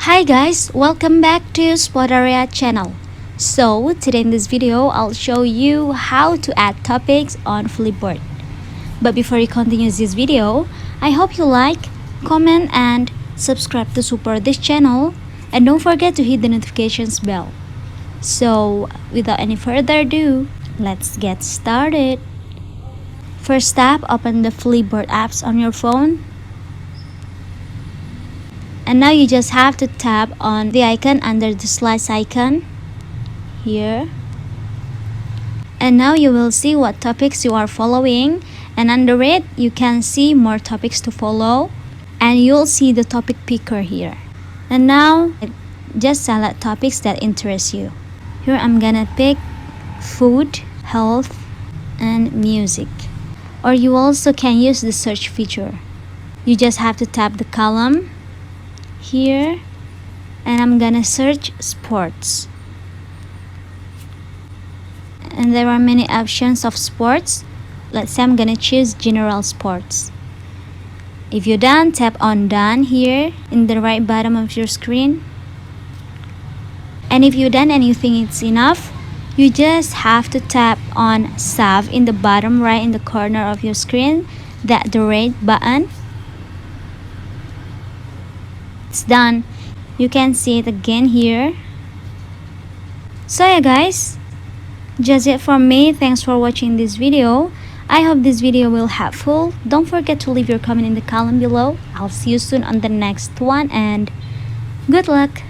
Hi guys, welcome back to Spodaria channel. So today in this video, I'll show you how to add topics on Flipboard. But before you continue this video, I hope you like, comment and subscribe to support this channel, and don't forget to hit the notifications bell. So without any further ado, let's get started. First step, open the Flipboard apps on your phone. And now you just have to tap on the icon under the slice icon here. And now you will see what topics you are following, and under it you can see more topics to follow, and you'll see the topic picker here. And now just select topics that interest you. Here I'm gonna pick food, health and music. Or you also can use the search feature. You just have to tap the column here, and I'm gonna search sports, and there are many options of sports. Let's say I'm gonna choose general sports. If you're done, tap on done here in the right bottom of your screen, and if you're done and you think it's enough, you just have to tap on save in the bottom right in the corner of your screen, that the red button. It's done. You can see it again here. So yeah guys, just it from me. Thanks for watching this video. I hope this video will helpful. Don't forget to leave your comment in the column below. I'll see you soon on the next one, and good luck.